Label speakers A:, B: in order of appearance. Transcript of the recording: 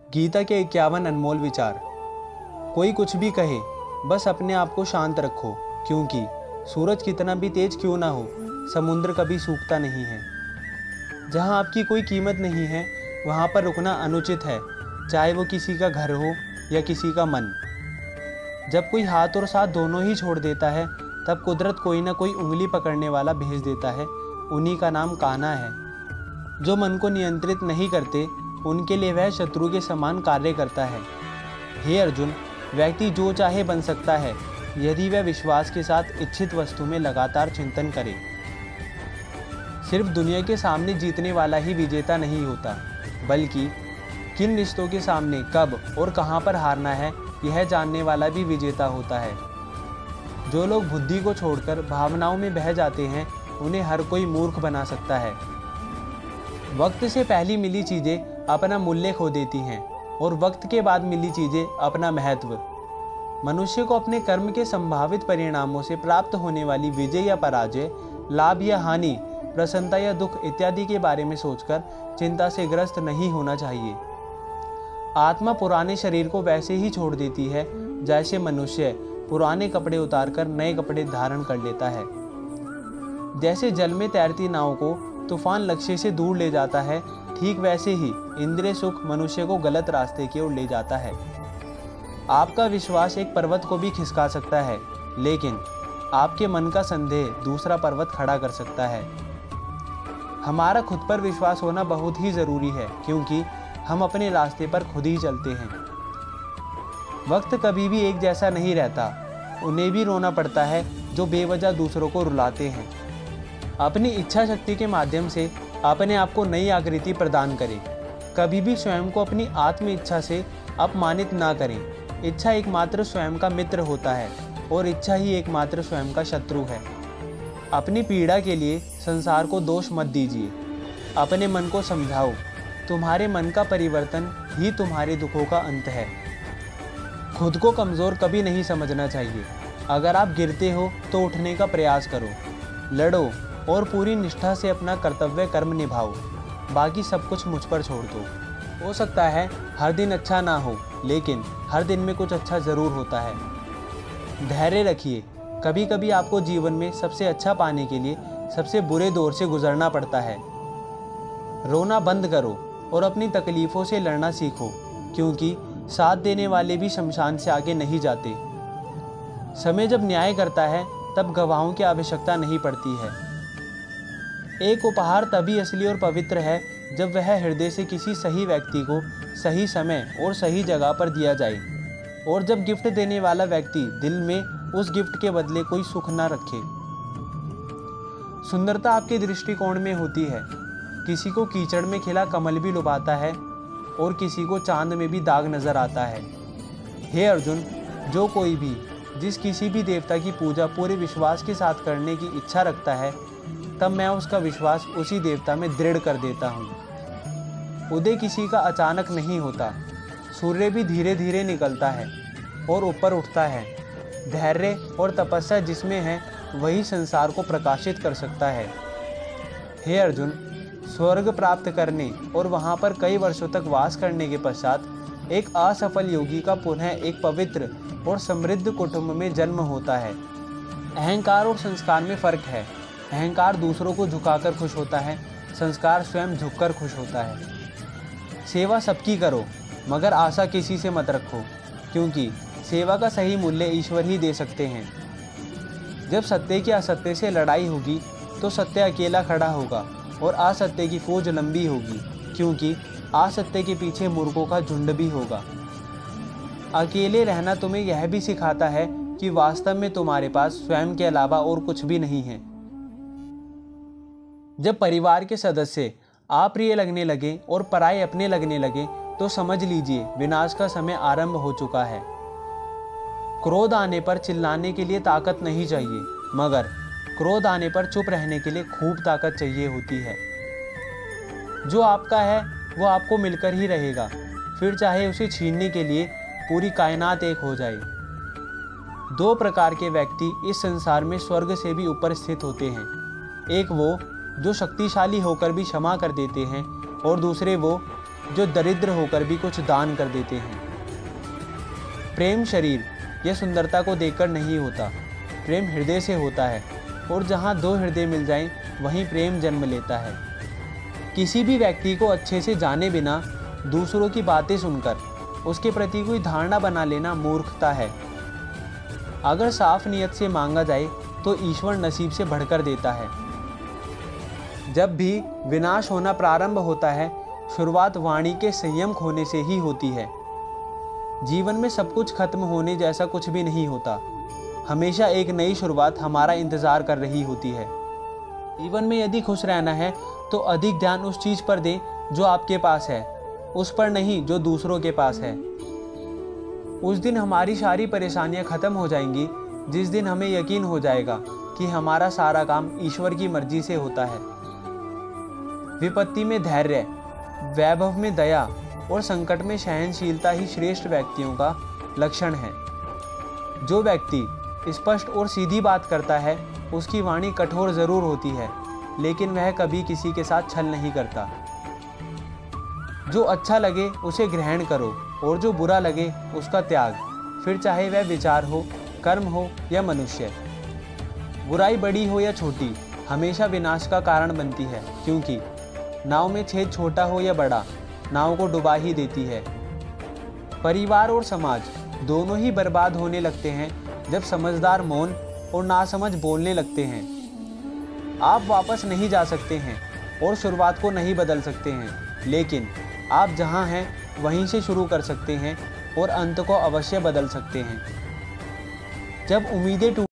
A: गीता के 51 अनमोल विचार। कोई कुछ भी कहे, बस अपने आप को शांत रखो, क्योंकि सूरज कितना भी तेज क्यों ना हो, समुद्र कभी सूखता नहीं है। जहाँ आपकी कोई कीमत नहीं है, वहाँ पर रुकना अनुचित है, चाहे वो किसी का घर हो या किसी का मन। जब कोई हाथ और साथ दोनों ही छोड़ देता है, तब कुदरत कोई ना कोई उंगली पकड़ने वाला भेज देता है। उन्हीं का नाम कान्हा है। जो मन को नियंत्रित नहीं करते, उनके लिए वह शत्रु के समान कार्य करता है। हे अर्जुन, व्यक्ति जो चाहे बन सकता है, यदि वह विश्वास के साथ इच्छित वस्तु में लगातार चिंतन करे। सिर्फ दुनिया के सामने जीतने वाला ही विजेता नहीं होता, बल्कि किन रिश्तों के सामने कब और कहां पर हारना है, यह जानने वाला भी विजेता होता है। जो लोग बुद्धि को छोड़कर भावनाओं में बह जाते हैं, उन्हें हर कोई मूर्ख बना सकता है। वक्त से पहली मिली चीज़ें अपना मूल्य खो देती हैं और वक्त के बाद मिली चीज़ें अपना महत्व। मनुष्य को अपने कर्म के संभावित परिणामों से प्राप्त होने वाली विजय या पराजय, लाभ या हानि, प्रसन्नता या दुख इत्यादि के बारे में सोचकर चिंता से ग्रस्त नहीं होना चाहिए। आत्मा पुराने शरीर को वैसे ही छोड़ देती है जैसे मनुष्य पुराने कपड़े उतारकर नए कपड़े धारण कर लेता है। जैसे जल में तैरती नाव को तूफान लक्ष्य से दूर ले जाता है, ठीक वैसे ही इंद्रिय सुख मनुष्य को गलत रास्ते की ओर ले जाता है। आपका विश्वास एक पर्वत को भी खिसका सकता है, लेकिन आपके मन का संदेह दूसरा पर्वत खड़ा कर सकता है। हमारा खुद पर विश्वास होना बहुत ही ज़रूरी है, क्योंकि हम अपने रास्ते पर खुद ही चलते हैं। वक्त कभी भी एक जैसा नहीं रहता। उन्हें भी रोना पड़ता है जो बेवजह दूसरों को रुलाते हैं। अपनी इच्छा शक्ति के माध्यम से अपने आप को नई आकृति प्रदान करें। कभी भी स्वयं को अपनी आत्म इच्छा से अपमानित ना करें। इच्छा एकमात्र स्वयं का मित्र होता है और इच्छा ही एकमात्र स्वयं का शत्रु है। अपनी पीड़ा के लिए संसार को दोष मत दीजिए। अपने मन को समझाओ, तुम्हारे मन का परिवर्तन ही तुम्हारे दुखों का अंत है। खुद को कमज़ोर कभी नहीं समझना चाहिए। अगर आप गिरते हो तो उठने का प्रयास करो, लड़ो और पूरी निष्ठा से अपना कर्तव्य कर्म निभाओ। बाकी सब कुछ मुझ पर छोड़ दो। हो सकता है हर दिन अच्छा ना हो, लेकिन हर दिन में कुछ अच्छा ज़रूर होता है। धैर्य रखिए। कभी कभी आपको जीवन में सबसे अच्छा पाने के लिए सबसे बुरे दौर से गुजरना पड़ता है। रोना बंद करो और अपनी तकलीफ़ों से लड़ना सीखो, क्योंकि साथ देने वाले भी शमशान से आगे नहीं जाते। समय जब न्याय करता है, तब गवाहों की आवश्यकता नहीं पड़ती है। एक उपहार तभी असली और पवित्र है जब वह हृदय से किसी सही व्यक्ति को सही समय और सही जगह पर दिया जाए, और जब गिफ्ट देने वाला व्यक्ति दिल में उस गिफ्ट के बदले कोई सुख न रखे। सुंदरता आपके दृष्टिकोण में होती है। किसी को कीचड़ में खिला कमल भी लुभाता है और किसी को चांद में भी दाग नजर आता है। हे अर्जुन, जो कोई भी जिस किसी भी देवता की पूजा पूरे विश्वास के साथ करने की इच्छा रखता है, तब मैं उसका विश्वास उसी देवता में दृढ़ कर देता हूँ। उदय किसी का अचानक नहीं होता। सूर्य भी धीरे धीरे निकलता है और ऊपर उठता है। धैर्य और तपस्या जिसमें है, वही संसार को प्रकाशित कर सकता है। हे अर्जुन, स्वर्ग प्राप्त करने और वहाँ पर कई वर्षों तक वास करने के पश्चात एक असफल योगी का पुनः एक पवित्र और समृद्ध कुटुंब में जन्म होता है। अहंकार और संस्कार में फर्क है। अहंकार दूसरों को झुकाकर खुश होता है, संस्कार स्वयं झुककर खुश होता है। सेवा सबकी करो, मगर आशा किसी से मत रखो, क्योंकि सेवा का सही मूल्य ईश्वर ही दे सकते हैं। जब सत्य की असत्य से लड़ाई होगी, तो सत्य अकेला खड़ा होगा और असत्य की फौज लंबी होगी, क्योंकि असत्य के पीछे मूर्खों का झुंड भी होगा। अकेले रहना तुम्हें यह भी सिखाता है कि वास्तव में तुम्हारे पास स्वयं के अलावा और कुछ भी नहीं है। जब परिवार के सदस्य अप्रिय लगने लगे और पराये अपने लगने लगे, तो समझ लीजिए विनाश का समय आरंभ हो चुका है। क्रोध आने पर चिल्लाने के लिए ताकत नहीं चाहिए, मगर क्रोध आने पर चुप रहने के लिए खूब ताकत चाहिए होती है। जो आपका है वो आपको मिलकर ही रहेगा, फिर चाहे उसे छीनने के लिए पूरी कायनात एक हो जाए। दो प्रकार के व्यक्ति इस संसार में स्वर्ग से भी ऊपर स्थित होते हैं। एक वो जो शक्तिशाली होकर भी क्षमा कर देते हैं, और दूसरे वो जो दरिद्र होकर भी कुछ दान कर देते हैं। प्रेम शरीर या सुंदरता को देखकर नहीं होता, प्रेम हृदय से होता है, और जहाँ दो हृदय मिल जाएं, वहीं प्रेम जन्म लेता है। किसी भी व्यक्ति को अच्छे से जाने बिना दूसरों की बातें सुनकर उसके प्रति कोई धारणा बना लेना मूर्खता है। अगर साफ नियत से मांगा जाए तो ईश्वर नसीब से बढ़कर देता है। जब भी विनाश होना प्रारंभ होता है, शुरुआत वाणी के संयम खोने से ही होती है। जीवन में सब कुछ खत्म होने जैसा कुछ भी नहीं होता। हमेशा एक नई शुरुआत हमारा इंतजार कर रही होती है। जीवन में यदि खुश रहना है तो अधिक ध्यान उस चीज पर दें जो आपके पास है, उस पर नहीं जो दूसरों के पास है। उस दिन हमारी सारी परेशानियां खत्म हो जाएंगी जिस दिन हमें यकीन हो जाएगा कि हमारा सारा काम ईश्वर की मर्जी से होता है। विपत्ति में धैर्य, वैभव में दया और संकट में सहनशीलता ही श्रेष्ठ व्यक्तियों का लक्षण है। जो व्यक्ति स्पष्ट और सीधी बात करता है उसकी वाणी कठोर जरूर होती है, लेकिन वह कभी किसी के साथ छल नहीं करता। जो अच्छा लगे उसे ग्रहण करो और जो बुरा लगे उसका त्याग, फिर चाहे वह विचार हो, कर्म हो या मनुष्य। बुराई बड़ी हो या छोटी हमेशा विनाश का कारण बनती है, क्योंकि नाव में छेद छोटा हो या बड़ा, नाव को डुबा ही देती है। परिवार और समाज दोनों ही बर्बाद होने लगते हैं जब समझदार मौन और नासमझ बोलने लगते हैं। आप वापस नहीं जा सकते हैं और शुरुआत को नहीं बदल सकते हैं, लेकिन आप जहां हैं वहीं से शुरू कर सकते हैं और अंत को अवश्य बदल सकते हैं। जब उम्मीदें